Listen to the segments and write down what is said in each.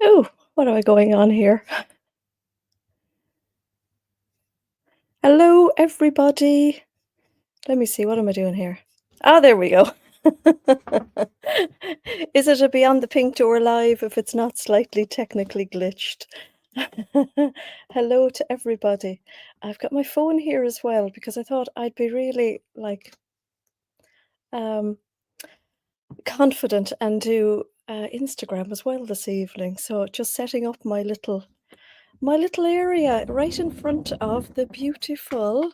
Oh, what am I going on here? Hello, everybody. Let me see, what am I doing here? Ah, there we go. Is it a Beyond the Pink Door live if it's not slightly technically glitched? Hello to everybody. I've got my phone here as well because I thought I'd be really um confident and do Instagram as well this evening. So just setting up my little area right in front of the beautiful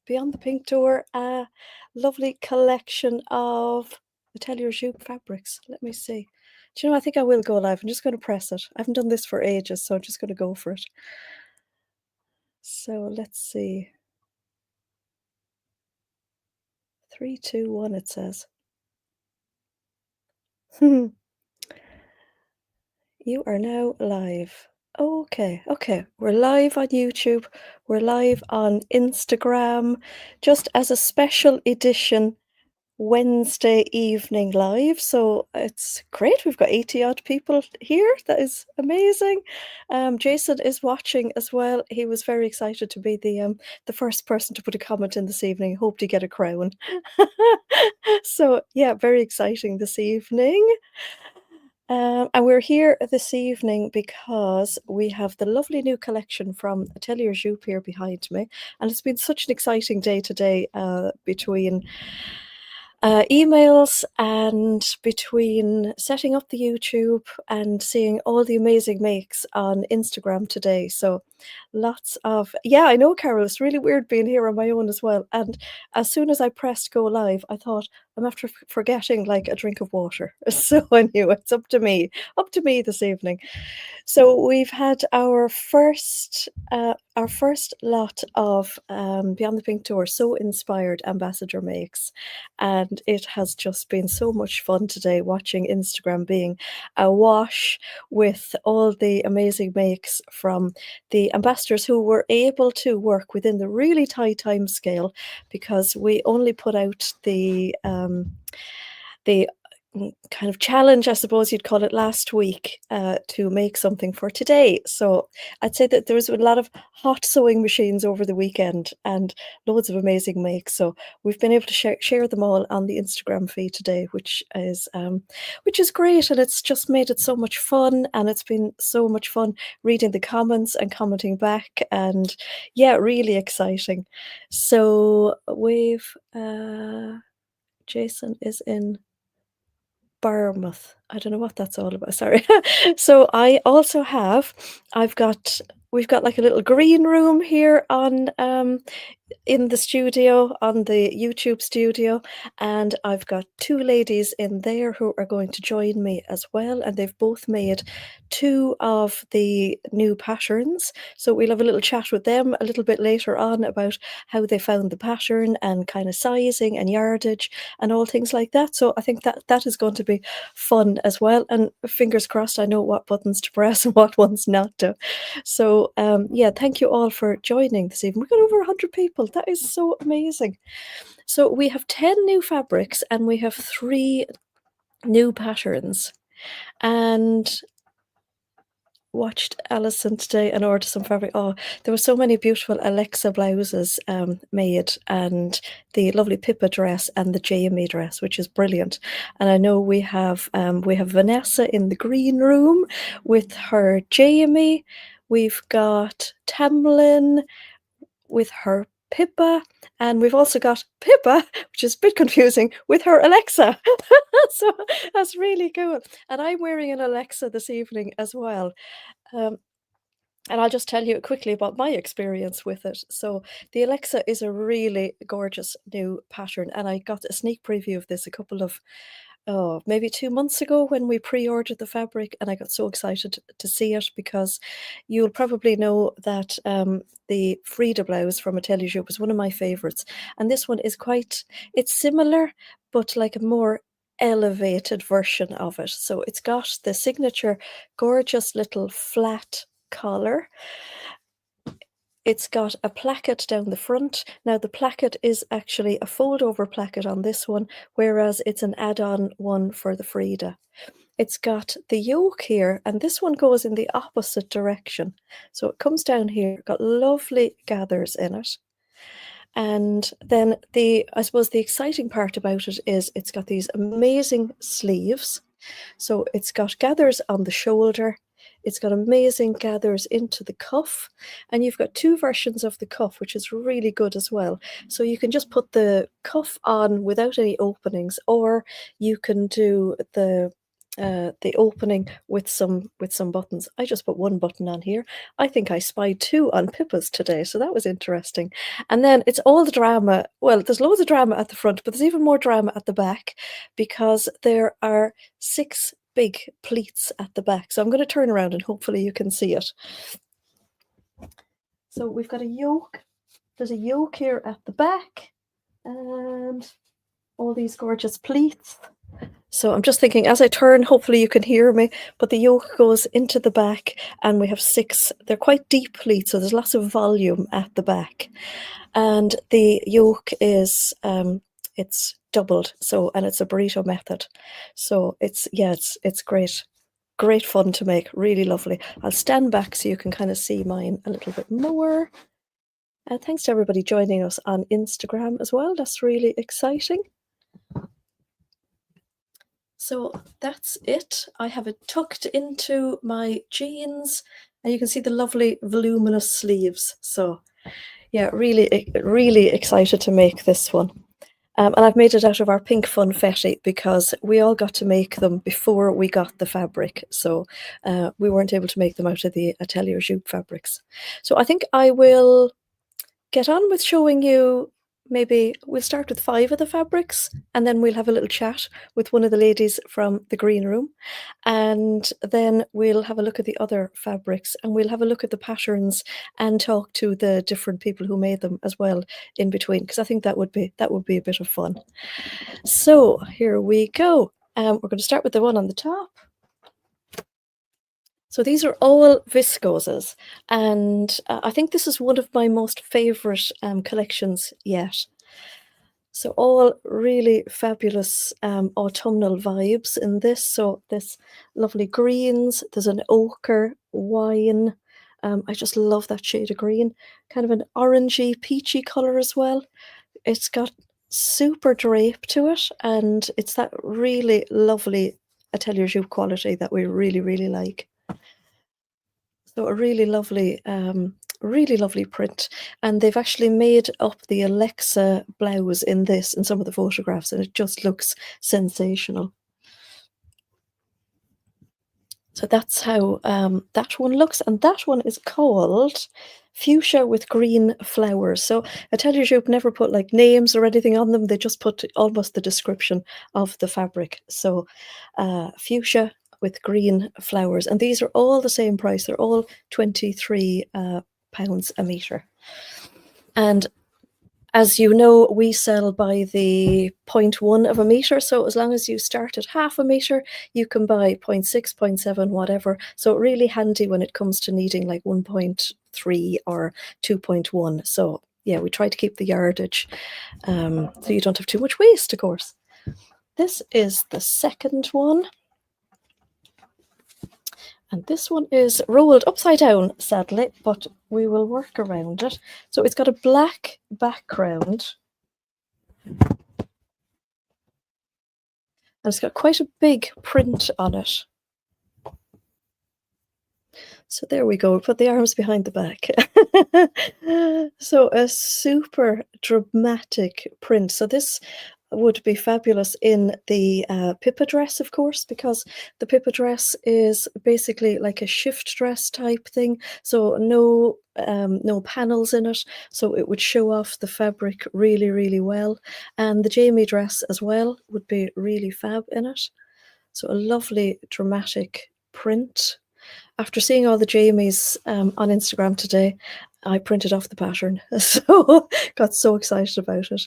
Beyond the Pink Door, a lovely collection of Atelier Jupe fabrics. Let me see. Do you know, I think I will go live. I'm just going to press it. I haven't done this for ages, so I'm just going to go for it. So let's see. 3, 2, 1, it says. You are now live. Okay, okay. We're live on YouTube. We're live on Instagram, just as a special edition Wednesday evening live. So it's great. We've got 80 odd people here. That is amazing. Jason is watching as well. He was very excited to be the first person to put a comment in this evening. Hope to get a crown. So yeah, very exciting this evening. And we're here this evening because we have the lovely new collection from Atelier Jupe here behind me. And it's been such an exciting day today between emails and between setting up the YouTube and seeing all the amazing makes on Instagram today. So lots of, yeah, I know, Carol, it's really weird being here on my own as well. And as soon as I pressed go live, I thought I'm after forgetting like a drink of water. So I knew it's up to me this evening. So we've had our first lot of Beyond the Pink Door So Inspired Ambassador makes, and it has just been so much fun today watching Instagram being awash with all the amazing makes from the ambassadors who were able to work within the really tight time scale because we only put out the kind of challenge, I suppose you'd call it, last week to make something for today. So I'd say that there was a lot of hot sewing machines over the weekend and loads of amazing makes. So we've been able to share them all on the Instagram feed today, which is great, and it's just made it so much fun. And it's been so much fun reading the comments and commenting back, and yeah, really exciting. So we've Jason is in Bournemouth. I don't know what that's all about, sorry. So we've got like a little green room here on in the studio, on the YouTube studio, and I've got two ladies in there who are going to join me as well, and they've both made two of the new patterns. So we'll have a little chat with them a little bit later on about how they found the pattern and kind of sizing and yardage and all things like that. So I think that is going to be fun as well. And fingers crossed, I know what buttons to press and what ones not to. So yeah, thank you all for joining this evening. We've got over 100 people. That is so amazing. So we have 10 new fabrics and we have 3 new patterns. And watched Alison today and ordered some fabric. Oh, there were so many beautiful Alexa blouses made, and the lovely Pippa dress and the Jamie dress, which is brilliant. And I know we have Vanessa in the green room with her Jamie. We've got Tamlin with her Pippa, and we've also got Pippa, which is a bit confusing, with her Alexa. So that's really cool. And I'm wearing an Alexa this evening as well. Um, and I'll just tell you quickly about my experience with it. So the Alexa is a really gorgeous new pattern, and I got a sneak preview of this a couple of maybe 2 months ago when we pre-ordered the fabric, and I got so excited to see it because you'll probably know that the Frida blouse from Atelier Jupe was one of my favorites, and this one is it's similar, but like a more elevated version of it. So it's got the signature gorgeous little flat collar. It's got a placket down the front. Now the placket is actually a fold over placket on this one, whereas it's an add-on one for the Frida. it's got the yoke here, and this one goes in the opposite direction. So it comes down here, got lovely gathers in it. And then I suppose the exciting part about it is it's got these amazing sleeves. So it's got gathers on the shoulder, it's got amazing gathers into the cuff, and you've got two versions of the cuff, which is really good as well. So you can just put the cuff on without any openings, or you can do the opening with some buttons. I just put one button on here. I think I spied two on Pippa's today, so that was interesting. And then it's all the drama. Well, there's loads of drama at the front, but there's even more drama at the back because there are 6 big pleats at the back. So I'm going to turn around and hopefully you can see it. So we've got a yoke. There's a yoke here at the back and all these gorgeous pleats. So I'm just thinking as I turn, hopefully you can hear me, but the yoke goes into the back and we have 6. They're quite deep pleats, so there's lots of volume at the back. And the yoke is it's doubled, so, and it's a burrito method. So it's great fun to make, really lovely. I'll stand back so you can kind of see mine a little bit more. Thanks to everybody joining us on Instagram as well. That's really exciting. So that's it. I have it tucked into my jeans and you can see the lovely voluminous sleeves. So yeah, really excited to make this one. And I've made it out of our pink funfetti because we all got to make them before we got the fabric. So we weren't able to make them out of the Atelier Jupe fabrics. So I think I will get on with showing you. Maybe we'll start with 5 of the fabrics and then we'll have a little chat with one of the ladies from the green room, and then we'll have a look at the other fabrics and we'll have a look at the patterns and talk to the different people who made them as well in between, because I think that would be a bit of fun. So here we go. We're going to start with the one on the top. So these are all viscoses, and I think this is one of my most favourite collections yet. So all really fabulous autumnal vibes in this. So this lovely greens, there's an ochre, wine. I just love that shade of green. Kind of an orangey, peachy colour as well. It's got super drape to it, and it's that really lovely Atelier Jupe quality that we really like. So a really lovely print, and they've actually made up the Alexa blouse in this in some of the photographs, and it just looks sensational. So that's how that one looks, and that one is called Fuchsia with Green Flowers. So Atelier Jupe never put like names or anything on them, they just put almost the description of the fabric. So Fuchsia with Green Flowers, and these are all the same price. They're all £23 a metre. And as you know, we sell by the 0.1 of a metre, so as long as you start at half a metre, you can buy 0.6, 0.7, whatever. So really handy when it comes to needing like 1.3 or 2.1. So yeah, we try to keep the yardage so you don't have too much waste, of course. This is the second one. And this one is rolled upside down, sadly, but we will work around it. So it's got a black background. And it's got quite a big print on it. So there we go, put the arms behind the back. So a super dramatic print. So this would be fabulous in the Pippa dress, of course, because the Pippa dress is basically like a shift dress type thing. So no panels in it, so it would show off the fabric really well. And the Jamie dress as well would be really fab in it. So a lovely dramatic print. After seeing all the Jamies on Instagram today, I printed off the pattern, so got so excited about it.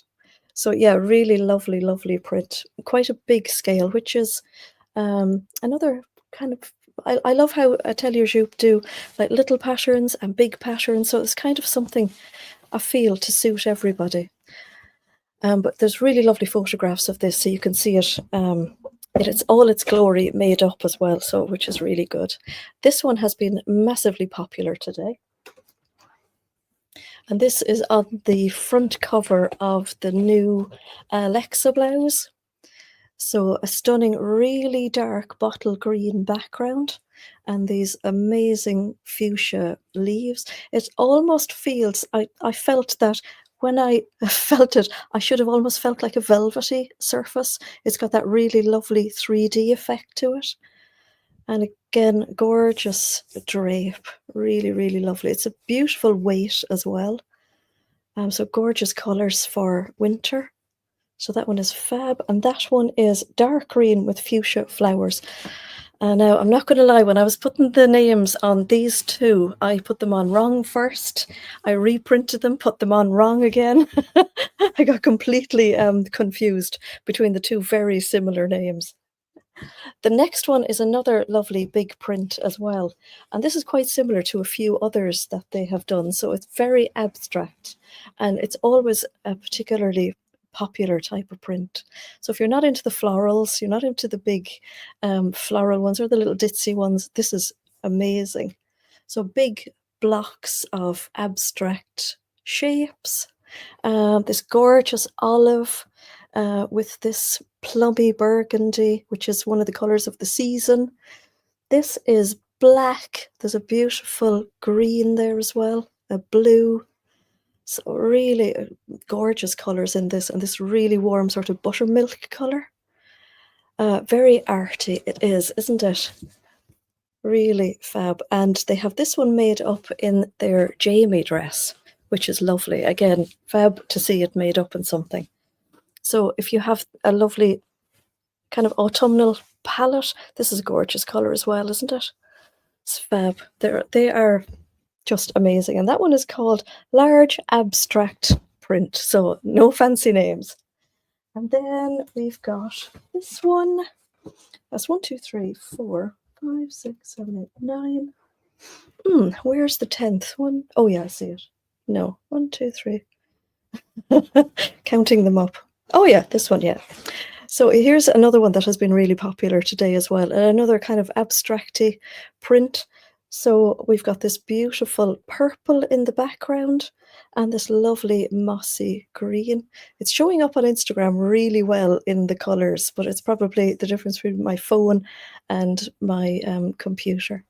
So yeah, really lovely print. Quite a big scale, which is another kind of, I love how Atelier Jupe do like little patterns and big patterns, so it's kind of something I feel to suit everybody. But there's really lovely photographs of this, so you can see it It's all its glory made up as well, so which is really good. This one has been massively popular today. And this is on the front cover of the new Alexa blouse. So a stunning, really dark bottle green background and these amazing fuchsia leaves. It almost feels, I felt that when I felt it, I should have almost felt like a velvety surface. It's got that really lovely 3D effect to it. And again, gorgeous drape, really, really lovely. It's a beautiful weight as well. So gorgeous colours for winter. So that one is fab, and that one is dark green with fuchsia flowers. Now, I'm not going to lie, when I was putting the names on these two, I put them on wrong first. I reprinted them, put them on wrong again. I got completely confused between the two very similar names. The next one is another lovely big print as well. And this is quite similar to a few others that they have done. So it's very abstract and it's always a particularly popular type of print. So if you're not into the florals, you're not into the big floral ones or the little ditzy ones, this is amazing. So big blocks of abstract shapes. This gorgeous olive with this plummy burgundy, which is one of the colours of the season. This is black. There's a beautiful green there as well, a blue. So really gorgeous colours in this, and this really warm sort of buttermilk colour. Very arty it is, isn't it? Really fab. And they have this one made up in their Jamie dress, which is lovely. Again, fab to see it made up in something. So if you have a lovely kind of autumnal palette, this is a gorgeous colour as well, isn't it? It's fab. They are just amazing. And that one is called Large Abstract Print. So no fancy names. And then we've got this one. That's 1, 2, 3, 4, 5, 6, 7, 8, 9. Where's the 10th one? Oh yeah, I see it. No, 1, 2, 3. Counting them up. Oh yeah, this one, yeah. So here's another one that has been really popular today as well, and another kind of abstracty print. So we've got this beautiful purple in the background and this lovely mossy green. It's showing up on Instagram really well in the colours, but it's probably the difference between my phone and my computer.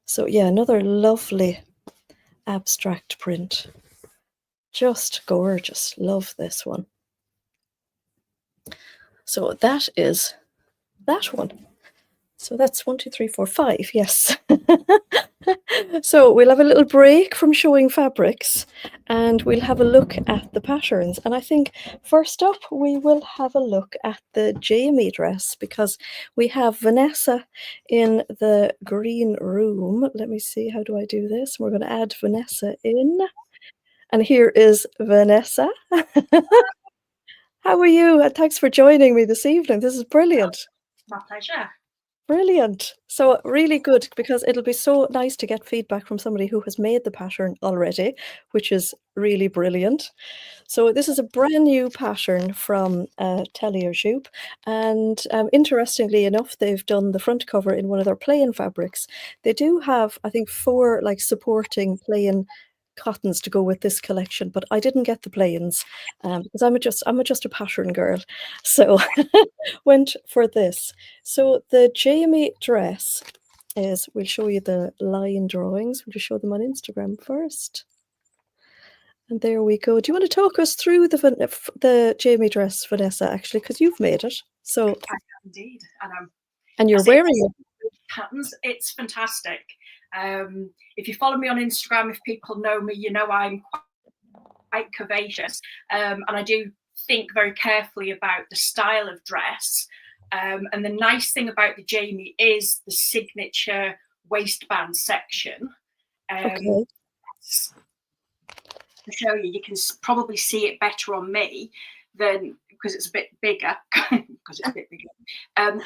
So yeah, another lovely abstract print. Just gorgeous. Love this one. So that is that one. So that's 1, 2, 3, 4, 5. Yes. So we'll have a little break from showing fabrics and we'll have a look at the patterns. And I think first up, we will have a look at the Jamie dress because we have Vanessa in the green room. Let me see, how do I do this? We're going to add Vanessa in. And here is Vanessa. How are you? And thanks for joining me this evening. This is brilliant. My pleasure. Brilliant. So really good because it'll be so nice to get feedback from somebody who has made the pattern already, which is really brilliant. So this is a brand new pattern from Atelier Jupe, and interestingly enough, they've done the front cover in one of their plain fabrics. They do have, I think, 4 like supporting plain cottons to go with this collection, but I didn't get the plains because I'm just a pattern girl, so went for this. So the Jamie dress is, we'll show you the line drawings. We'll just show them on Instagram first. And there we go. Do you want to talk us through the Jamie dress, Vanessa, actually, because you've made it. So I have indeed. And you're wearing it. Patterns. It's fantastic. If you follow me on Instagram, if people know me, you know I'm quite curvaceous. And I do think very carefully about the style of dress. And the nice thing about the Jamie is the signature waistband section. Okay. To show you, you can probably see it better on me than because it's a bit bigger.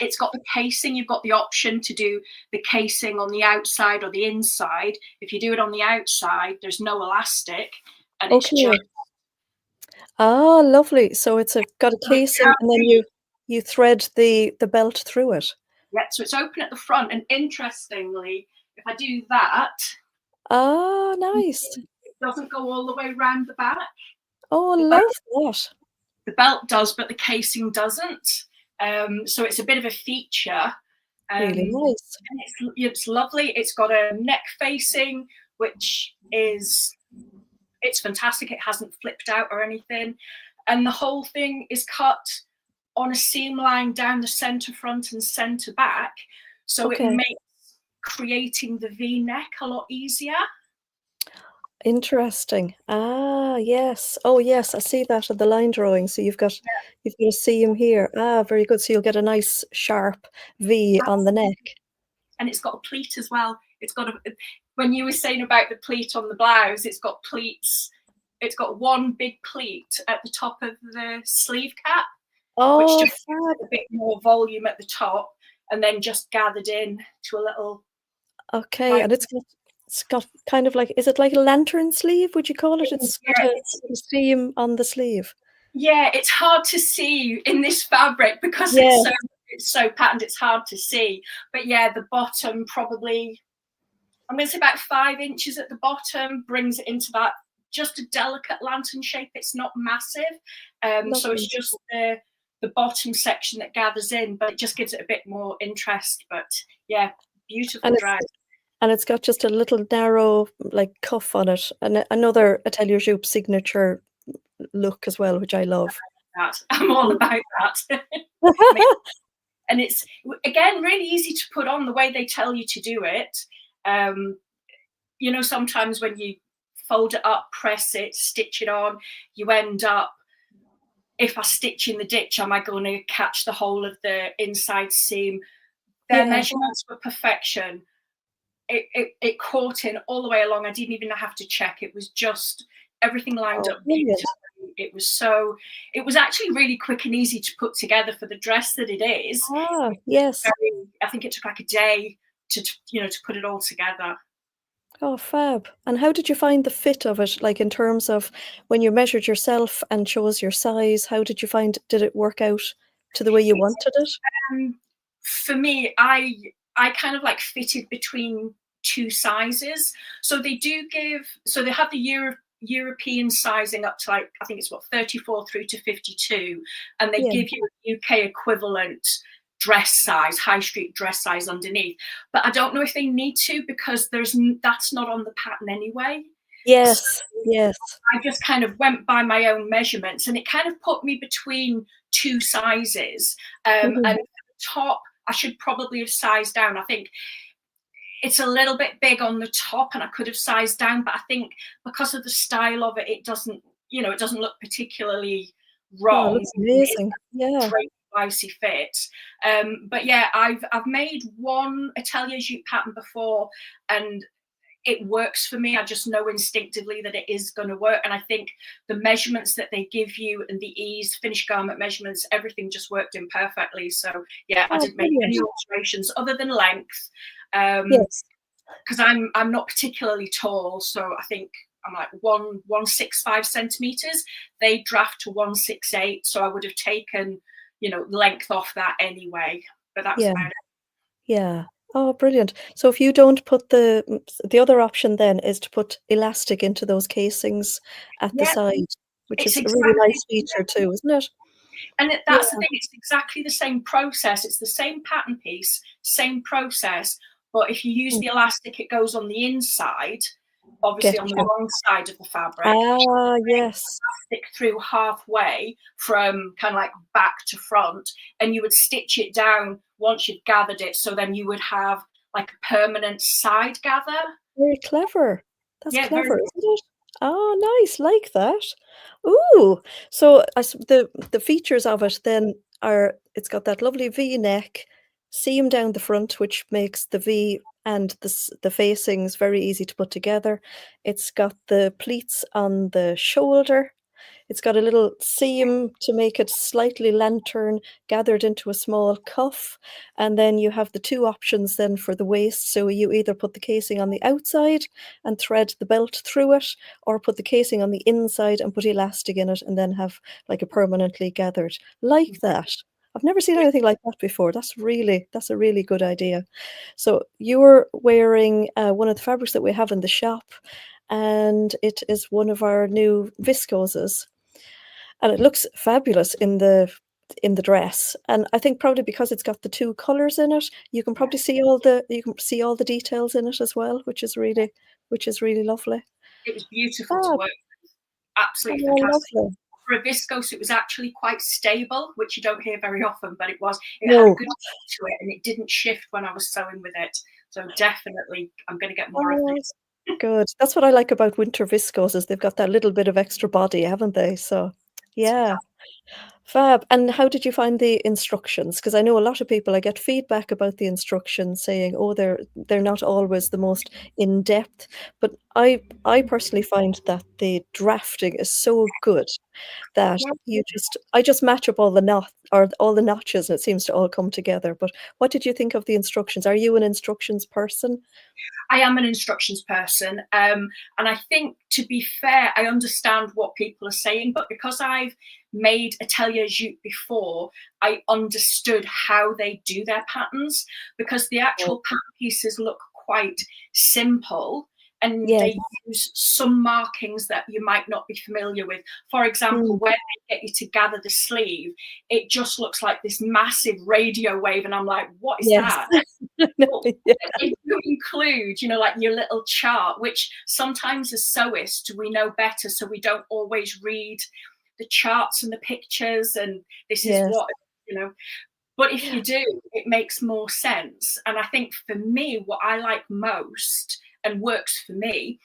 It's got the casing. You've got the option to do the casing on the outside or the inside. If you do it on the outside, there's no elastic, and it's just lovely. So it's got a casing, and then You thread the belt through it. Yeah, so it's open at the front, and interestingly, if I do that, Ah, nice. it doesn't go all the way around the back. Oh, I The love that. belt does, but the casing doesn't. So it's a bit of a feature. Really nice. And it's lovely. It's got a neck facing, which is it's fantastic. It hasn't flipped out or anything, and the whole thing is cut on a seam line down the center front and center back, so it Okay. makes creating the V-neck a lot easier. Interesting. Ah, yes. Oh, yes, I see that in the line drawing. So you've got a seam here. Ah, very good. So you'll get a nice sharp V on the neck. And it's got a pleat as well. It's got when you were saying about the pleat on the blouse, it's got pleats. It's got one big pleat at the top of the sleeve cap, which Oh, just fab. gives a bit more volume at the top, and then just gathered in to a little. Okay, Like, and it's got kind of like, is it like a lantern sleeve, would you call it? It's got yeah, a seam on the sleeve. yeah, it's hard to see in this fabric because Yeah. it's so patterned. It's hard to see, but yeah, the bottom probably, I'm going to say about 5 inches at the bottom, brings it into that just a delicate lantern shape. It's not massive, so it's Lovely. just the bottom section that gathers in, but it just gives it a bit more interest. But yeah, beautiful And dress. it's got just a little narrow like cuff on it, and another Atelier Jupe signature look as well, which I love. That I'm all about that. And it's again really easy to put on the way they tell you to do it. You know, sometimes when you fold it up, press it, stitch it on, you end up, if I stitch in the ditch, am I going to catch the whole of the inside seam? Their Yeah. measurements were perfection. It caught in all the way along. I didn't even have to check. It was just everything lined Oh, up brilliant. beautifully. It was actually really quick and easy to put together for the dress that it is. Ah, yes. I think it took like a day to put it all together. Oh, fab. And how did you find the fit of it? Like in terms of when you measured yourself and chose your size, how did you find, did it work out to the way you wanted it? For me, I kind of like fitted between two sizes. So they have the European sizing up to, like, I think it's what, 34 through to 52, and they Yeah. give you a UK equivalent dress size, high street dress size underneath. But I don't know if they need to, because that's not on the pattern anyway. So Yes. Yes. I just kind of went by my own measurements, and it kind of put me between two sizes. And Mhm. the top, I should probably have sized down. I think it's a little bit big on the top, and I could have sized down, but I think because of the style of it, it doesn't look particularly Oh, it wrong. looks It's amazing. Yeah. a great spicy fit. But yeah, I've made one Atelier Jupe pattern before, and it works for me. I just know instinctively that it is going to work. And I think the measurements that they give you and the ease, finished garment measurements, everything just worked in perfectly. So yeah, I Oh, didn't make brilliant. any alterations other than length. Yes. Because I'm not particularly tall, so I think I'm like 165 centimeters. They draft to 168, so I would have taken length off that anyway. But that was Yeah. about it. Yeah. Oh, brilliant. So if you don't put the other option then is to put elastic into those casings at the Yeah, side, which it's is a really exactly. nice feature too, isn't it? And Yeah. that's the thing, it's exactly the same process. It's the same pattern piece, same process. But if you use Mm. the elastic, it goes on the inside, obviously on the Getcha. wrong side of the fabric. Ah, yes. Stick through halfway from kind of like back to front, and you would stitch it down once you've gathered it. So then you would have like a permanent side gather. Very clever. That's Yeah, very clever, isn't it? Oh, nice, like that. Ooh, so the features of it then are it's got that lovely V neck, seam down the front, which makes the V and the facings very easy to put together. It's got the pleats on the shoulder. It's got a little seam to make it slightly lantern gathered into a small cuff, and then you have the two options then for the waist. So you either put the casing on the outside and thread the belt through it, or put the casing on the inside and put elastic in it, and then have like a permanently gathered like that. I've never seen anything like that before. That's a really good idea. So you're wearing one of the fabrics that we have in the shop, and it is one of our new viscoses, and it looks fabulous in the dress. And I think probably because it's got the two colors in it, you can Yeah, probably see all the details in it as well, which is really lovely. it was beautiful to Ah, work. Absolutely oh, fantastic. lovely. For a viscose, it was actually quite stable, which you don't hear very often, but it had a No. good look to it and it didn't shift when I was sewing with it. So definitely, I'm going to get more of Oh, these. good. That's what I like about winter viscoses. They've got that little bit of extra body, haven't they? So, It's yeah, fantastic. fab. And how did you find the instructions? Because I know a lot of people, I get feedback about the instructions saying, oh, they're not always the most in depth. But I personally find that the drafting is so good that Yeah, I just match up all the knot or all the notches and it seems to all come together. But what did you think of the instructions? Are you an instructions person? I am an instructions person. And I think, to be fair, I understand what people are saying, but because I've made Atelier Jupe before, I understood how they do their patterns, because the Oh, actual pattern pieces look quite simple and yes. they use some markings that you might not be familiar with. For example, Mm, where they get you to gather the sleeve, it just looks like this massive radio wave, and I'm like, what is yes. that? I know, But yeah. if you include, like your little chart, which sometimes as sewists we know better, so we don't always read the charts and the pictures, and this is Yes. what, you know. But if you do, it makes more sense. And I think for me, what I like most and works for me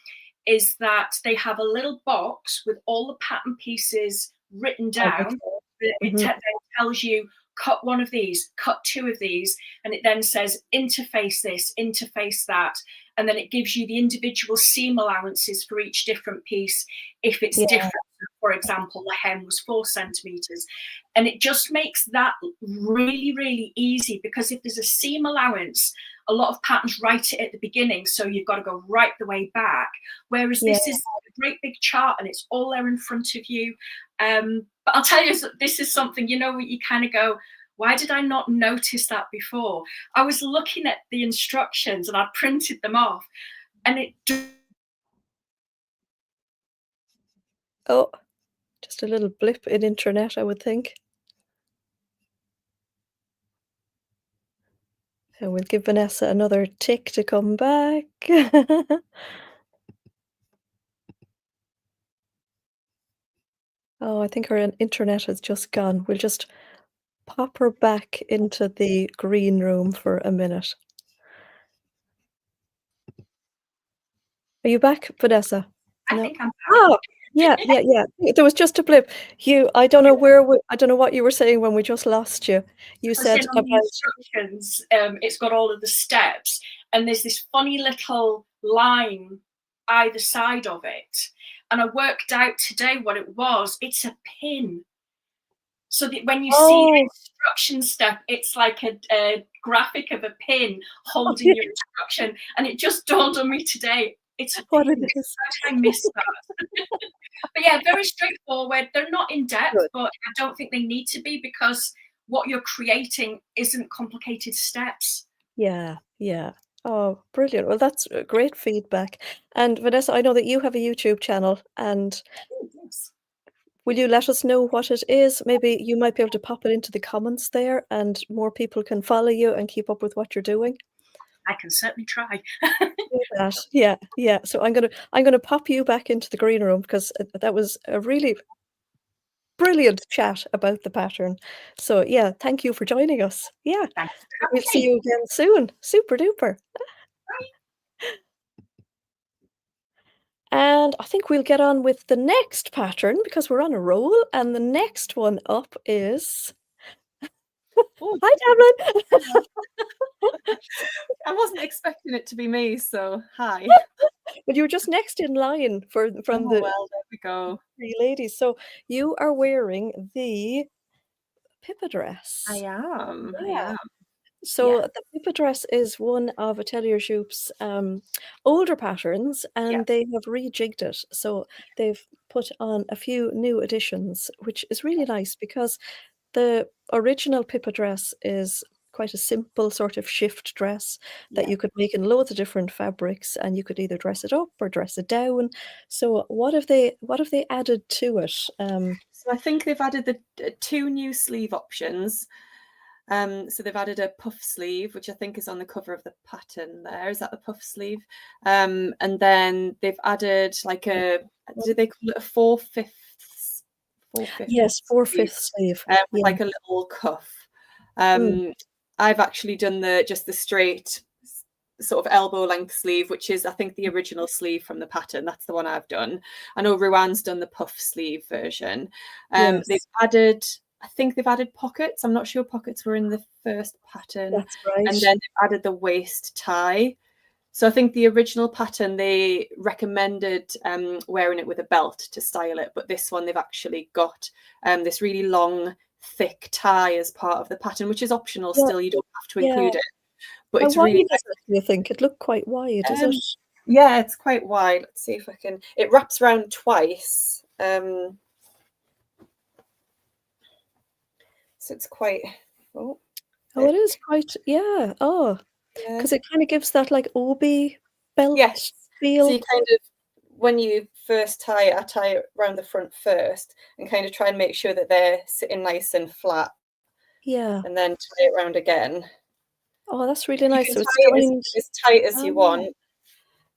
is that they have a little box with all the pattern pieces written Oh, down. okay. It Mhm. then tells you cut one of these, cut two of these, and it then says interface this, interface that. And then it gives you the individual seam allowances for each different piece if it's Yeah, different. For example, the hem was 4 centimeters. And it just makes that really, really easy, because if there's a seam allowance, a lot of patterns write it at the beginning, so you've got to go right the way back. Whereas yeah. this is a great big chart and it's all there in front of you. But I'll tell you, this is something, you kind of go, why did I not notice that before? I was looking at the instructions and I printed them off, and it Oh, just a little blip in internet, I would think. And we'll give Vanessa another tick to come back. Oh, I think her internet has just gone. We'll just pop her back into the green room for a minute. Are you back, Vanessa? I No. think I'm back. Oh, yeah, yeah, yeah. There was just a blip. I don't know I don't know what you were saying when we just lost you. You I was saying said on the about, instructions, it's got all of the steps, and there's this funny little line either side of it. And I worked out today what it was. It's a pin. So that when you see the oh, instruction step, it's like a graphic of a pin holding your instruction. And it just dawned on me today, it's a what it pin. is. How did I miss that? But yeah, very straightforward. They're not in depth, Good. but I don't think they need to be, because what you're creating isn't complicated steps. Yeah, yeah. Oh, brilliant. Well, that's great feedback. And Vanessa, I know that you have a YouTube channel, and Oh, yes. will you let us know what it is? Maybe you might be able to pop it into the comments there, and more people can follow you and keep up with what you're doing. I can certainly try. Do that. Yeah, yeah. So I'm gonna pop you back into the green room because that was a really brilliant chat about the pattern. So yeah, thank you for joining us. Yeah, Thanks for we'll see having me. you again soon. Super duper. And I think we'll get on with the next pattern because we're on a roll. And the next one up is Oh, hi, Devlin. I wasn't expecting it to be me, so hi. But you were just next in line from Oh, the well, there we go. three ladies. So you are wearing the Pippa I dress. am. I Yeah. am. So Yeah. the Pippa dress is one of Atelier Jupe's older patterns, Yeah. and they have rejigged it. So they've put on a few new additions, which is really nice because the original Pippa dress is quite a simple sort of shift dress that Yeah. you could make in loads of different fabrics, and you could either dress it up or dress it down. So what have they added to it? So I think they've added the 2 new sleeve options. So they've added a puff sleeve, which I think is on the cover of the pattern there. Is that the puff sleeve? And then they've added like do they call it a 4/5? 4/5 Yes, sleeve, 4/5 sleeve. with Yeah. like a little cuff. Mm. I've actually done just the straight sort of elbow length sleeve, which is I think the original sleeve from the pattern. That's the one I've done. I know Ruan's done the puff sleeve version. They've Yes, I think they've added pockets. I'm not sure pockets were in the first pattern. that's right. And then they've added the waist tie. So I think the original pattern, they recommended wearing it with a belt to style it. But this one, they've actually got this really long, thick tie as part of the pattern, which is optional Yeah, still. You don't have to yeah. include it. But How it's wide really is it, do you think? It looked quite wide, is it? yeah, it's quite wide. Let's see if I can. It wraps around twice. So it's quite. Oh, Oh, it is quite, yeah. Oh, yeah. because it kind of gives that like obi belt Yes. So feel. you kind of, when you first tie it, I tie it around the front first and kind of try and make sure that they're sitting nice and flat, Yeah. and then tie it around again. Oh, that's really You nice. can So it's tie it joined. as tight as you Oh, want.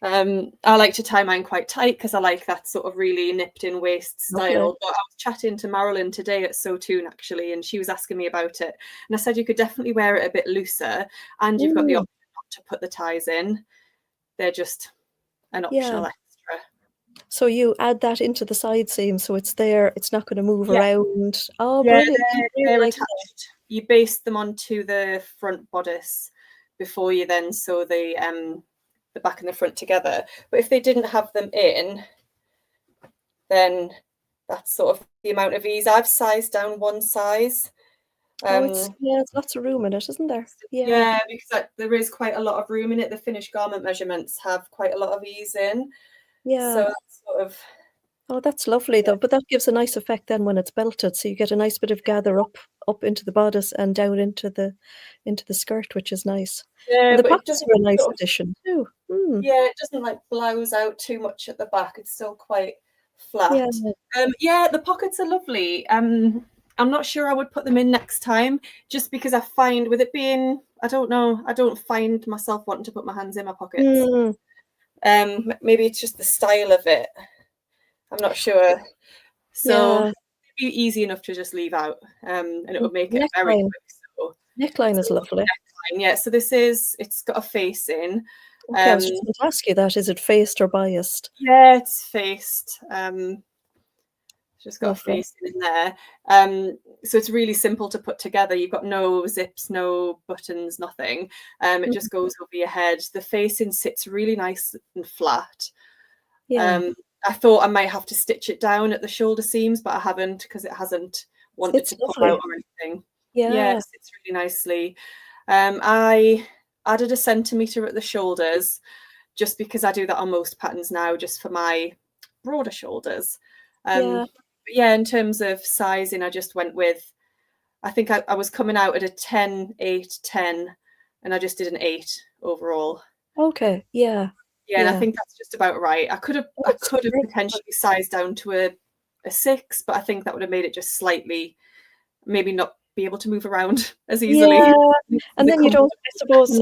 I like to tie mine quite tight because I like that sort of really nipped in waist style. lovely. But I was chatting to Marilyn today at Swoon actually, and she was asking me about it. And I said you could definitely wear it a bit looser, and you've got the Mm, option not to put the ties in. They're just an yeah. optional extra. So you add that into the side seam, so it's there. It's not going to move Yeah, around. Oh, yeah, brilliant. I really they're like that. attached. You baste them onto the front bodice before you then sew the back and the front together. But if they didn't have them in, then that's sort of the amount of ease. I've sized down one size. Oh, there's lots of room in it, isn't there? Yeah. Yeah, because there is quite a lot of room in it. The finished garment measurements have quite a lot of ease in. Yeah. So that's sort of. Oh, that's lovely though. But that gives a nice effect then when it's belted. So you get a nice bit of gather up into the bodice and down into the skirt, which is nice. Yeah, And the but it pockets doesn't are a nice sort of, addition too. Mm. yeah, it doesn't like blouse out too much at the back. It's still quite Yeah. flat. Yeah, the pockets are lovely. I'm not sure I would put them in next time, just because I find with it being, I don't know, I don't find myself wanting to put my hands in my pockets. Mm. Maybe it's just the style of it. I'm not sure. So Yeah. it'd be easy enough to just leave out, and it would make it very Neckline. quick. Neckline is lovely. Neckline, yeah. So it's got a face in. Okay, I was just going to ask you that. Is it faced or biased? Yeah, it's faced. Just got Lovely. a face in there. So it's really simple to put together. You've got no zips, no buttons, nothing. It just goes over your head. The facing sits really nice and flat. Yeah. I thought I might have to stitch it down at the shoulder seams, but I haven't because it hasn't wanted It's to come lovely. out or anything. Yeah. It sits really nicely. I added a centimetre at the shoulders just because I do that on most patterns now, just for my broader shoulders. Yeah. But yeah, in terms of sizing, I just went with, I think I was coming out at a 10, 8, 10, and I just did an 8 overall. Okay. Yeah. Yeah, and I Yeah. think that's just about right. I could have That's great. potentially sized down to a 6, but I think that would have made it just slightly, maybe not be able to move around as easily. Yeah. And then you don't, I suppose,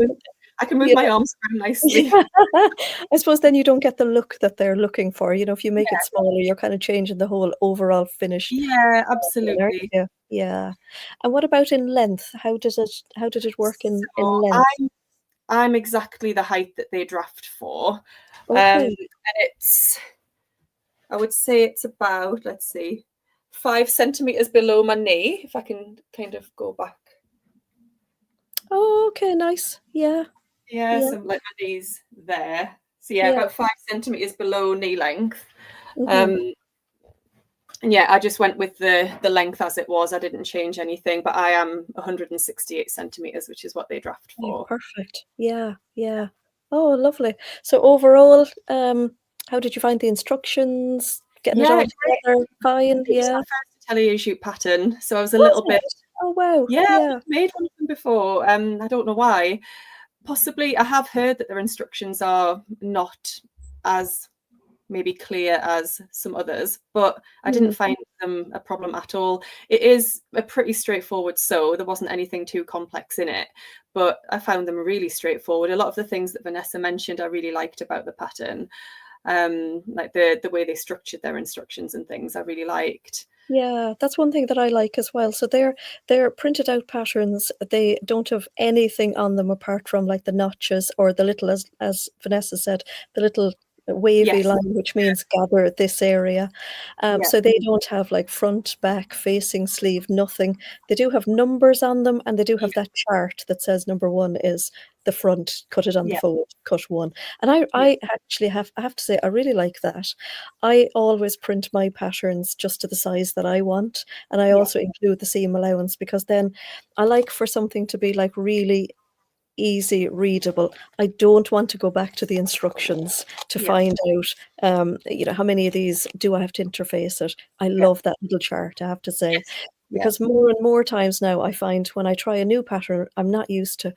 I can move you my arms around nicely. I suppose then you don't get the look that they're looking for. You know, if you make it smaller, you're kind of changing the whole overall finish. Yeah, Aren't absolutely. you? Yeah. And what about in length? How did it work in So length? I'm exactly the height that they draft for. Okay. And I would say it's about, let's see, 5 centimeters below my knee, if I can kind of go back. Oh, okay, nice. Yeah. Yeah, Yeah. so like my knees there. So yeah, Yeah. about 5 centimeters below knee length. Mhm. And yeah, I just went with the length as it was. I didn't change anything, but I am 168 centimeters, which is what they draft Oh, for. perfect. Yeah. Yeah. Oh, lovely. So overall, how did you find the instructions? Getting it all Yeah, great. together? Fine. It was Yeah. my first Atelier Jupe pattern, so I was a Was little bit it? Oh wow, Yeah, I've yeah. not made one of them before. I don't know why. Possibly, I have heard that their instructions are not as maybe clear as some others, but I didn't find them a problem at all. It is a pretty straightforward sew. There wasn't anything too complex in it, but I found them really straightforward. A lot of the things that Vanessa mentioned I really liked about the pattern, like the way they structured their instructions and things I really liked. Yeah, that's one thing that I like as well. So they're printed out patterns. They don't have anything on them apart from like the notches or the little, as Vanessa said, the little wavy Yes. line, which means gather this area. Yeah. So they don't have like front, back, facing, sleeve, nothing. They do have numbers on them, and they do have that chart that says number 1 is the front, cut it on the Yeah. fold, cut 1. And I actually have to say I really like that. I always print my patterns just to the size that I want, and I also include the seam allowance, because then I like for something to be like really easy readable. I don't want to go back to the instructions to find out how many of these do I have to interface it. I love that little chart, I have to say. Because more and more times now I find when I try a new pattern I'm not used to,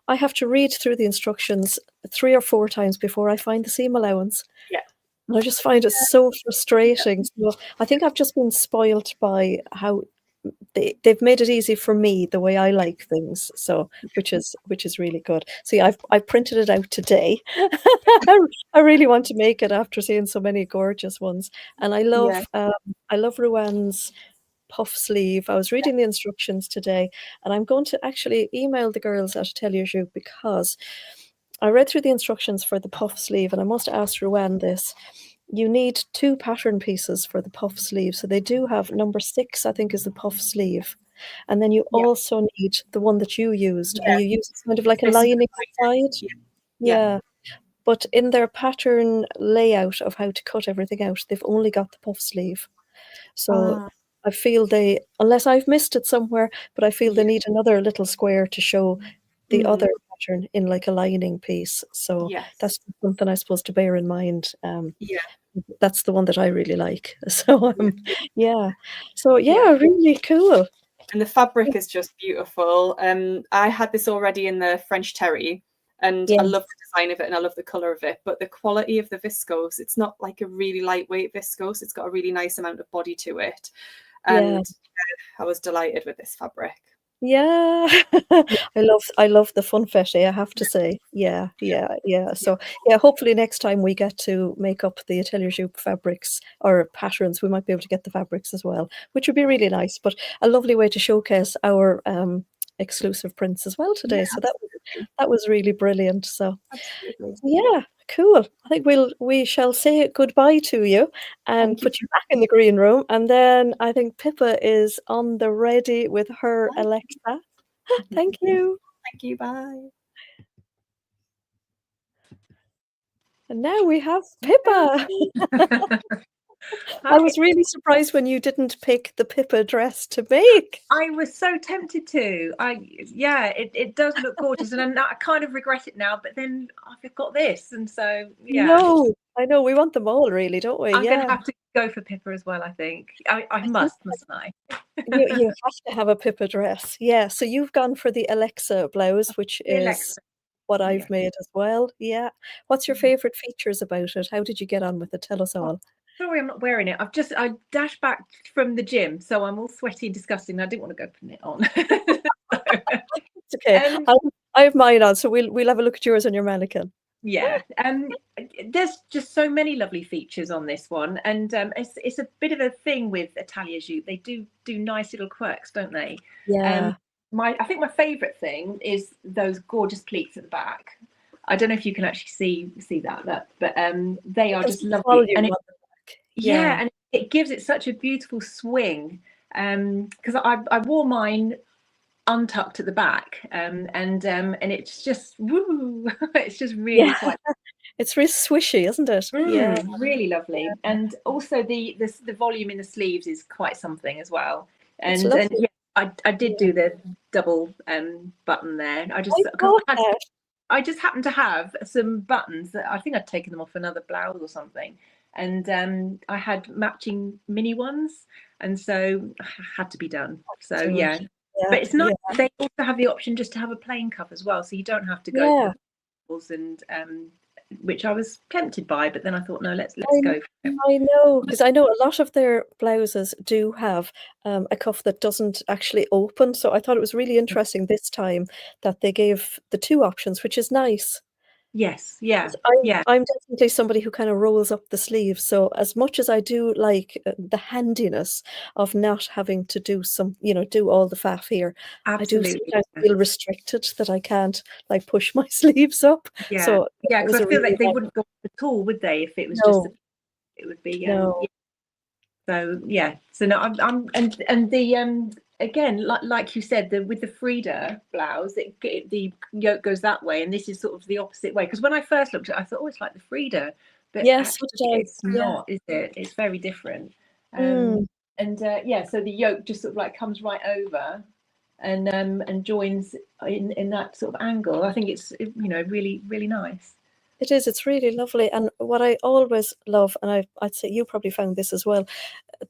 I have to read through the instructions 3 or 4 times before I find the seam allowance. Yeah. And I just find it so frustrating. So I think I've just been spoilt by how they've made it easy for me the way I like things. So which is really good. See, I've printed it out today. I really want to make it after seeing so many gorgeous ones. And I love Ruan's puff sleeve. I was reading the instructions today, and I'm going to actually email the girls at Atelier Jupe, because I read through the instructions for the puff sleeve, and I must ask Ruan this. You need 2 pattern pieces for the puff sleeve. So they do have number 6, I think, is the puff sleeve. And then you also need the one that you used, and you used kind of like a lining side. Yeah. But in their pattern layout of how to cut everything out, they've only got the puff sleeve. So I feel they, unless I've missed it somewhere, but I feel they need another little square to show the other pattern in like a lining piece. So that's something I suppose to bear in mind. That's the one that I really like. So really cool. And the fabric is just beautiful. I had this already in the French terry, and I love the design of it and I love the color of it, but the quality of the viscose, it's not like a really lightweight viscose. It's got a really nice amount of body to it. And I was delighted with this fabric. Yeah. I love the funfetti, I have to say. Yeah. So hopefully next time we get to make up the Atelier Jupe fabrics or patterns, we might be able to get the fabrics as well, which would be really nice. But a lovely way to showcase our exclusive prints as well today. So that was really brilliant. So yeah, cool. I think we shall say goodbye to you and put you back in the green room, and then I think Pippa is on the ready with her Alexa. Thank you. Thank you. Bye. And now we have Pippa. I was really surprised when you didn't pick the Pippa dress to make. I was so tempted to. It does look gorgeous, and I kind of regret it now. But then I've got this, and so No, I know, we want them all, really, don't we? I'm going to have to go for Pippa as well. I think I mustn't I? You have to have a Pippa dress. Yeah. So you've gone for the Alexa blouse, which is what I've made as well. Yeah. What's your favorite features about it? How did you get on with it? Tell us all. Sorry, I'm not wearing it. I dashed back from the gym, so I'm all sweaty and disgusting. I didn't want to go putting it on. It's okay. I have mine on, so we'll have a look at yours on your mannequin. Yeah. There's just so many lovely features on this one, and it's a bit of a thing with Atelier Jupe. They do nice little quirks, don't they? Yeah. I think my favourite thing is those gorgeous pleats at the back. I don't know if you can actually see that, but they are just lovely. And and it gives it such a beautiful swing. Because I wore mine untucked at the back, and it's just it's just really quite. It's really swishy, isn't it? Yeah, really lovely. And also the volume in the sleeves is quite something as well. And I did do the double button there. I just happened to have some buttons that I think I'd taken them off another blouse or something, and I had matching mini ones, and so it had to be done. So But it's nice that they also have the option just to have a plain cuff as well, so you don't have to go for the balls, and which I was tempted by, but then I thought, no, let's go for it. I know, because I know a lot of their blouses do have a cuff that doesn't actually open. So I thought it was really interesting this time that they gave the two options, which is nice. Yes, yeah, I'm definitely somebody who kind of rolls up the sleeves. So as much as I do like the handiness of not having to do do all the faff here, absolutely. I do sometimes feel restricted that I can't like push my sleeves up. Yeah, so because I feel like they wouldn't go up at all, would they? If it was just, it would be. So yeah, so no, I'm and the again, like you said, with the Frida blouse, the yoke goes that way, and this is sort of the opposite way. Because when I first looked at it, I thought, oh, it's like the Frida, but actually, it's not, is it? It's very different. And so the yoke just sort of like comes right over, and joins in that sort of angle. I think it's really really nice. It is. It's really lovely. And what I always love, and I'd say you probably found this as well,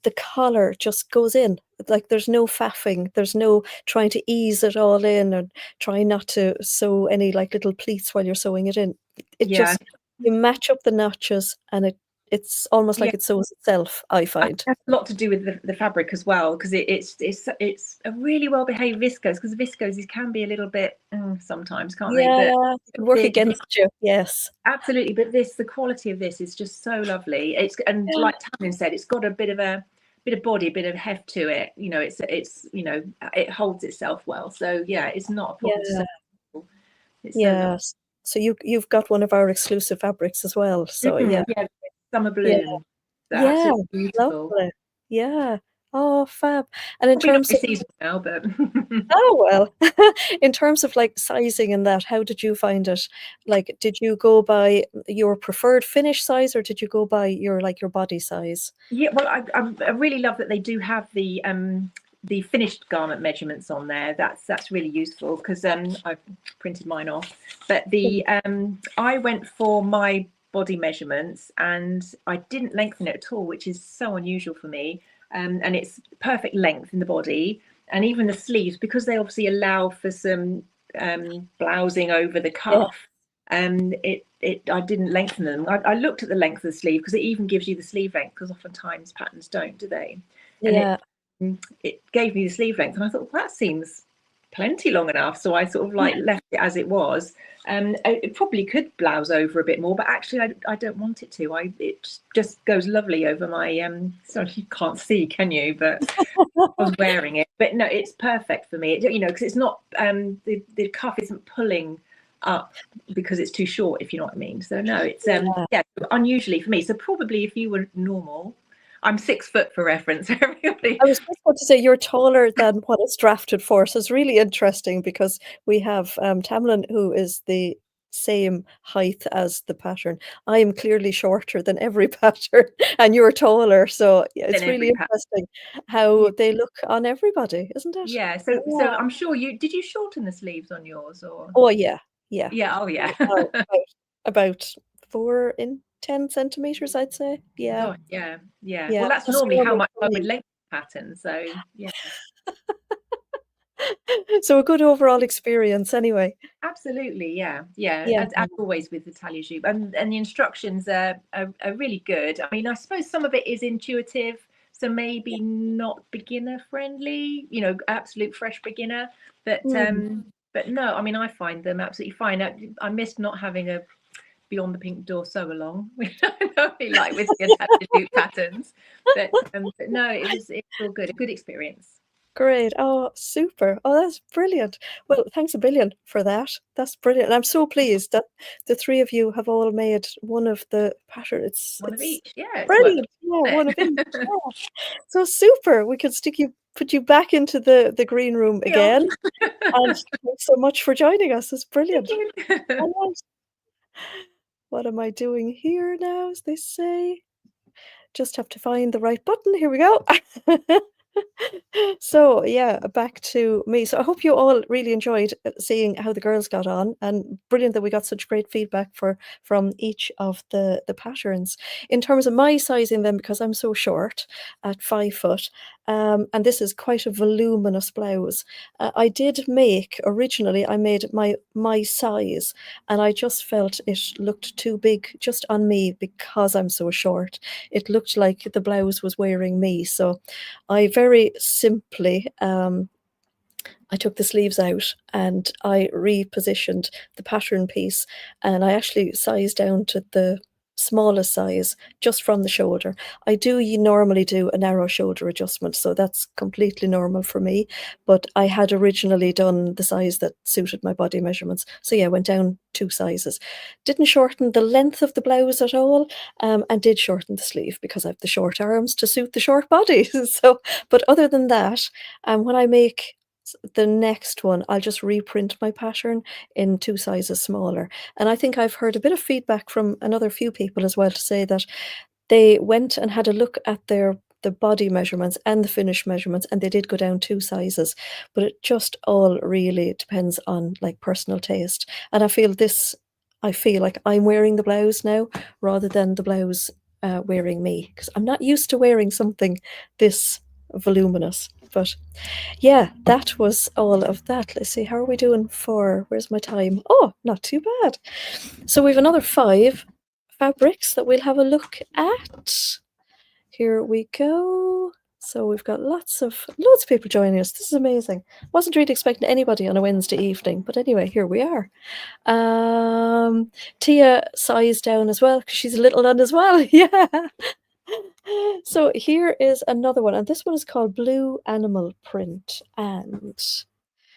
the collar just goes in. Like there's no faffing. There's no trying to ease it all in or trying not to sew any like little pleats while you're sewing it in. It just, you match up the notches and it's almost like it sews itself, I find. It has a lot to do with the fabric as well, because it's a really well behaved viscose, because viscoses can be a little bit sometimes, can't they? But it can work against you. Yes, absolutely. But the quality of this is just so lovely. Like Tamlin said, it's got a bit of body, a bit of heft to it. It holds itself well. So yeah, it's not a problem. Yes. So you've got one of our exclusive fabrics as well. So summer bloom. Beautiful. Lovely. Yeah. Oh, fab. And in terms of season now, but oh well, in terms of like sizing and that, how did you find it? Like, did you go by your preferred finish size, or did you go by your body size? Yeah, well, I really love that they do have the finished garment measurements on there. That's really useful, because I've printed mine off. But I went for my body measurements and I didn't lengthen it at all, which is so unusual for me. And it's perfect length in the body, and even the sleeves, because they obviously allow for some blousing over the cuff. I didn't lengthen them. I looked at the length of the sleeve, because it even gives you the sleeve length, because oftentimes patterns don't, do they? And it gave me the sleeve length, and I thought, well, that seems plenty long enough. So I sort of like left it as it was. It probably could blouse over a bit more, but actually I don't want it to. It just goes lovely over my sorry, you can't see, can you? But I was wearing it. But no, it's perfect for me. Because it's not the cuff isn't pulling up because it's too short, if you know what I mean. So no, it's unusually for me. So probably if you were normal, I'm 6 foot for reference, everybody. I was just about to say you're taller than what it's drafted for. So it's really interesting, because we have Tamlin, who is the same height as the pattern. I am clearly shorter than every pattern, and you're taller. So it's really interesting how they look on everybody, isn't it? Yeah. So I'm sure did you shorten the sleeves on yours, or? Oh yeah. Oh yeah. about 4 in 10 centimeters, I'd say. Yeah. Oh, yeah. Well, that's normally how much I would lengthen the pattern. So yeah. So a good overall experience, anyway. Absolutely, yeah. As always with Atelier Jupe, and the instructions are really good. I mean, I suppose some of it is intuitive, so maybe not beginner friendly. Absolute fresh beginner, but no, I mean, I find them absolutely fine. I missed not having a Beyond the Pink Door sew along, which I normally like with the Atelier Jupe patterns, but no, it's all good. A good experience. Great. Oh, super. Oh, that's brilliant. Well, thanks a billion for that. That's brilliant. And I'm so pleased that the three of you have all made one of the patterns. It's one of each. Yeah, brilliant. One of each. So super. We could put you back into the green room again. And thanks so much for joining us. It's brilliant. What am I doing here now, as they say? Just have to find the right button. Here we go. So yeah, back to me. So I hope you all really enjoyed seeing how the girls got on, and brilliant that we got such great feedback from each of the patterns. In terms of my sizing them, because I'm so short at 5 foot, and this is quite a voluminous blouse. I did make originally. I made my size, and I just felt it looked too big just on me because I'm so short. It looked like the blouse was wearing me, so I very simply I took the sleeves out and I repositioned the pattern piece, and I actually sized down to the smallest size just from the shoulder. I do normally do a narrow shoulder adjustment, so that's completely normal for me, but I had originally done the size that suited my body measurements. So yeah, went down 2 sizes. Didn't shorten the length of the blouse at all, and did shorten the sleeve because I have the short arms to suit the short body. So, but other than that, when I make the next one, I'll just reprint my pattern in 2 sizes smaller. And I think I've heard a bit of feedback from another few people as well to say that they went and had a look at the body measurements and the finish measurements, and they did go down 2 sizes. But it just all really depends on like personal taste. And I feel like I'm wearing the blouse now rather than the blouse wearing me, because I'm not used to wearing something this voluminous. But yeah, that was all of that. Let's see, how are we doing where's my time? Oh, not too bad. So we have another 5 fabrics that we'll have a look at. Here we go. So we've got loads of people joining us. This is amazing. Wasn't really expecting anybody on a Wednesday evening, but anyway, here we are. Tia sized down as well because she's a little one as well. Yeah. So here is another one, and this one is called Blue Animal Print, and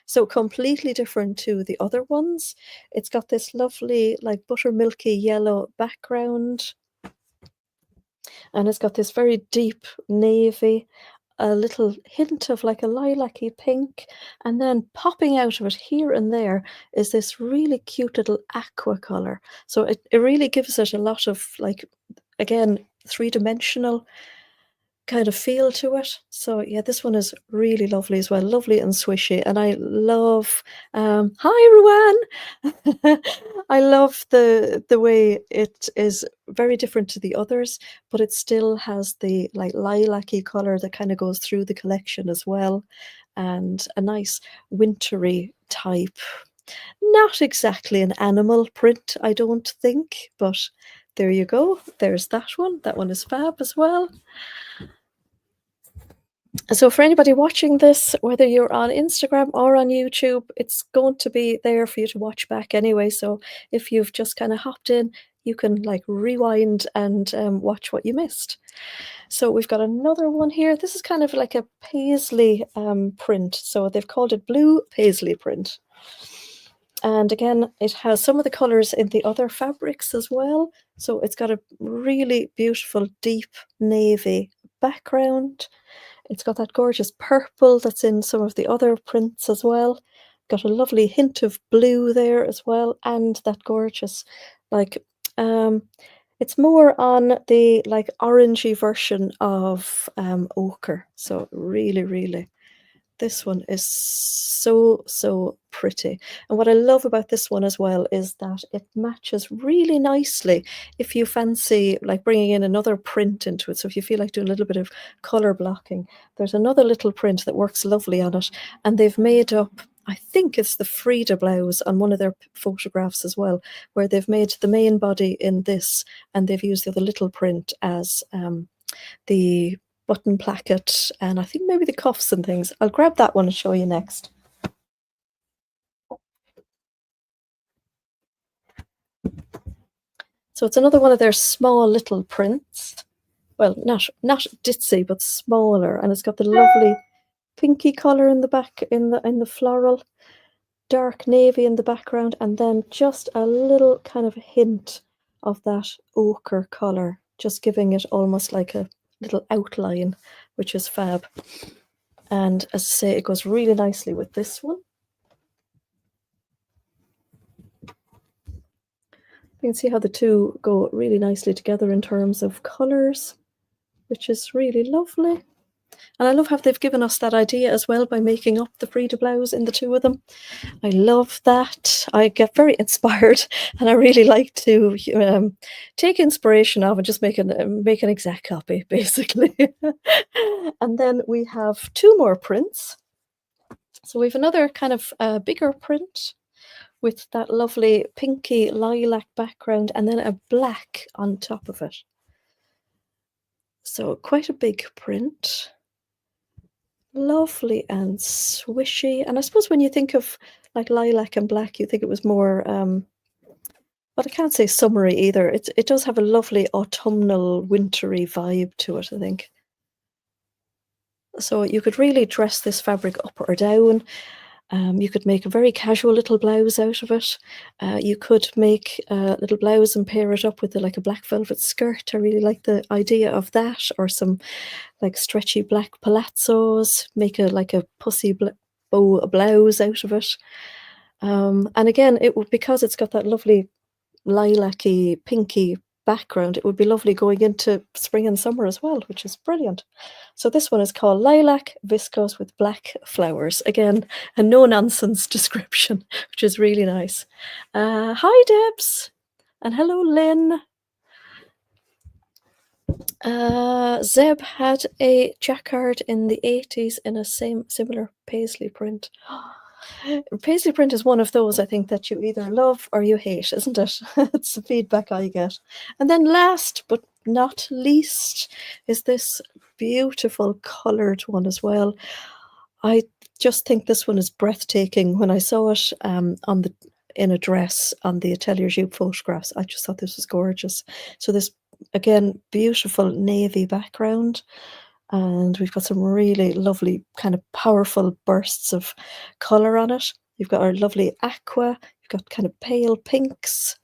so completely different to the other ones. It's got this lovely like buttermilky yellow background, and it's got this very deep navy, a little hint of like a lilac-y pink, and then popping out of it here and there is this really cute little aqua color. So it really gives it a lot of like, again, three-dimensional kind of feel to it. So yeah, this one is really lovely as well, lovely and swishy. And I love hi Ruan. I love the way it is very different to the others, but it still has the like lilac-y color that kind of goes through the collection as well, and a nice wintry type. Not exactly an animal print, I don't think, but there you go. There's that one. That one is fab as well. So for anybody watching this, whether you're on Instagram or on YouTube, it's going to be there for you to watch back anyway. So if you've just kind of hopped in, you can like rewind and watch what you missed. So we've got another one here. This is kind of like a paisley print. So they've called it Blue Paisley Print. And again, it has some of the colors in the other fabrics as well. So it's got a really beautiful deep navy background. It's got that gorgeous purple that's in some of the other prints as well. Got a lovely hint of blue there as well, and that gorgeous, like, it's more on the like orangey version of ochre. So really, really, this one is so pretty. And what I love about this one as well is that it matches really nicely if you fancy like bringing in another print into it. So if you feel like doing a little bit of color blocking, there's another little print that works lovely on it. And they've made up, I think it's the Frida blouse on one of their photographs as well, where they've made the main body in this, and they've used the other little print as the button placket, and I think maybe the cuffs and things. I'll grab that one and show you next. So it's another one of their small little prints. Well, not ditzy, but smaller, and it's got the lovely pinky color in the back, in the floral, dark navy in the background, and then just a little kind of hint of that ochre color, just giving it almost like a little outline, which is fab. And as I say, it goes really nicely with this one. You can see how the two go really nicely together in terms of colors, which is really lovely. And I love how they've given us that idea as well by making up the Frida blouse in the two of them. I love that. I get very inspired, and I really like to take inspiration of and just make an exact copy, basically. And then we have two more prints. So we have another kind of bigger print with that lovely pinky lilac background and then a black on top of it. So quite a big print. Lovely and swishy. And I suppose when you think of like lilac and black, you think it was more, but I can't say summery either. It does have a lovely autumnal, wintry vibe to it, I think. So you could really dress this fabric up or down. You could make a very casual little blouse out of it. You could make a little blouse and pair it up with like a black velvet skirt. I really like the idea of that, or some like stretchy black palazzos. Make like a pussy bow blouse out of it. And again, it would, because it's got that lovely lilac-y, pinky background, it would be lovely going into spring and summer as well, which is brilliant. So this one is called Lilac Viscose with Black Flowers. Again, a no-nonsense description, which is really nice. Hi, Debs, and hello, Lynn. Zeb had a jacquard in the 80s in a similar paisley print. Paisley print is one of those, I think, that you either love or you hate, isn't it? It's the feedback I get. And then last but not least is this beautiful coloured one as well. I just think this one is breathtaking. When I saw it in a dress on the Atelier Jupe photographs, I just thought this was gorgeous. So this, again, beautiful navy background. And we've got some really lovely kind of powerful bursts of colour on it. You've got our lovely aqua, you've got kind of pale pinks,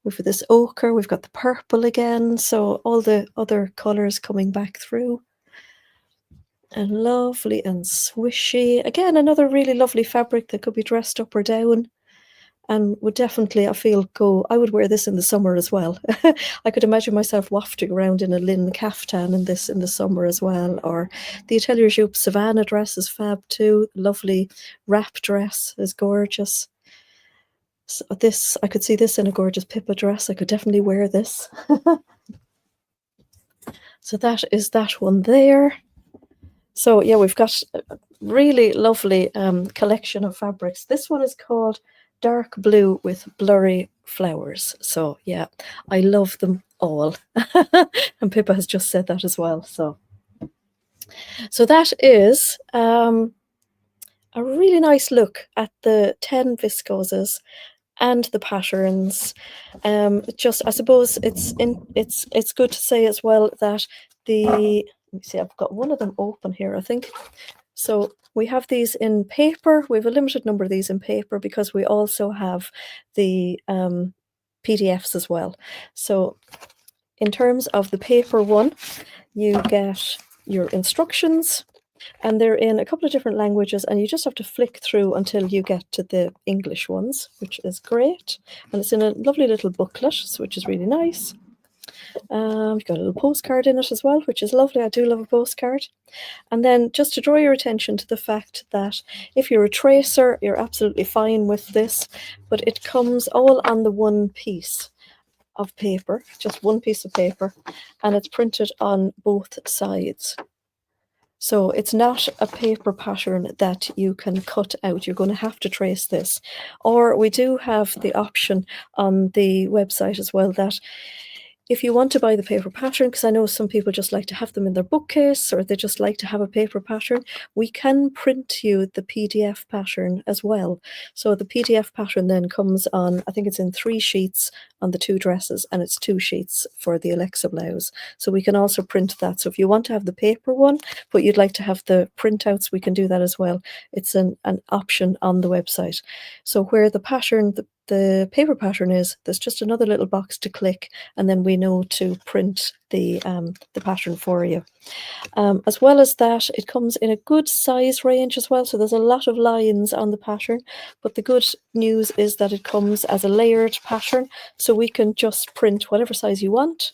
we've got this ochre, we've got the purple again, so all the other colours coming back through. And lovely and swishy. Again, another really lovely fabric that could be dressed up or down. And would definitely, I feel, I would wear this in the summer as well. I could imagine myself wafting around in a linen caftan in this in the summer as well. Or the Atelier Jupe Savannah dress is fab too. Lovely wrap dress is gorgeous. So this, I could see this in a gorgeous Pippa dress. I could definitely wear this. So that is that one there. So yeah, we've got a really lovely collection of fabrics. This one is called Dark Blue with Blurry Flowers. So yeah, I love them all. And Pippa has just said that as well. So that is a really nice look at the 10 viscoses and the patterns. Just, I suppose it's good to say as well that let me see, I've got one of them open here, I think. So we have these in paper. We have a limited number of these in paper because we also have the PDFs as well. So in terms of the paper one, you get your instructions, and they're in a couple of different languages, and you just have to flick through until you get to the English ones, which is great. And it's in a lovely little booklet, which is really nice. We've got a little postcard in it as well, which is lovely. I do love a postcard. And then just to draw your attention to the fact that if you're a tracer, you're absolutely fine with this, but it comes all on the one piece of paper, just one piece of paper, and it's printed on both sides. So it's not a paper pattern that you can cut out. You're going to have to trace this. Or we do have the option on the website as well that if you want to buy the paper pattern, because I know some people just like to have them in their bookcase, or they just like to have a paper pattern, we can print you the PDF pattern as well. So the PDF pattern then comes on, I think it's in 3 sheets on the 2 dresses, and it's 2 sheets for the Alexa blouse. So we can also print that. So if you want to have the paper one, but you'd like to have the printouts, we can do that as well. It's an option on the website. So where the pattern, the paper pattern is, there's just another little box to click, and then we know to print the pattern for you. As well as that, it comes in a good size range as well, so there's a lot of lines on the pattern, but the good news is that it comes as a layered pattern, so we can just print whatever size you want.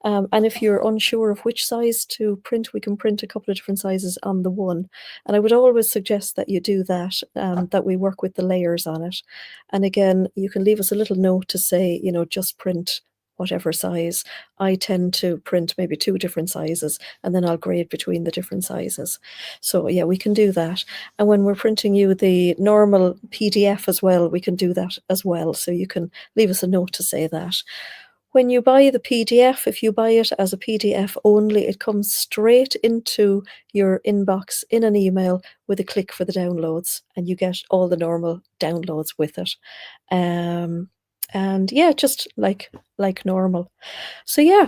And if you're unsure of which size to print, we can print a couple of different sizes on the one. And I would always suggest that you do that, that we work with the layers on it. And again, you can leave us a little note to say, you know, just print whatever size. I tend to print maybe 2 different sizes, and then I'll grade between the different sizes. So yeah, we can do that. And when we're printing you the normal PDF as well, we can do that as well. So you can leave us a note to say that. When you buy the PDF, if you buy it as a PDF only, it comes straight into your inbox in an email with a click for the downloads, and you get all the normal downloads with it. And yeah, just like normal. So yeah,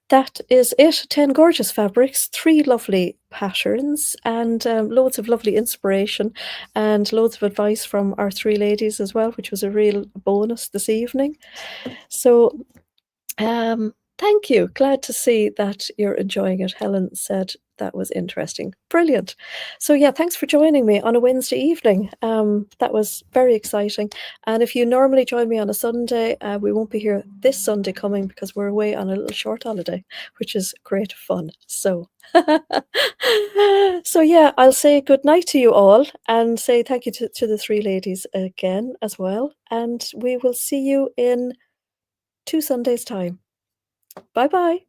that is it. 10 gorgeous fabrics, 3 lovely patterns, and loads of lovely inspiration, and loads of advice from our 3 ladies as well, which was a real bonus this evening. So thank you. Glad to see that you're enjoying it. Helen said that was interesting. Brilliant. So yeah, thanks for joining me on a Wednesday evening. That was very exciting. And if you normally join me on a Sunday, we won't be here this Sunday coming because we're away on a little short holiday, which is great fun. So, so yeah, I'll say good night to you all and say thank you to the 3 ladies again as well. And we will see you in 2 Sundays' time. Bye-bye.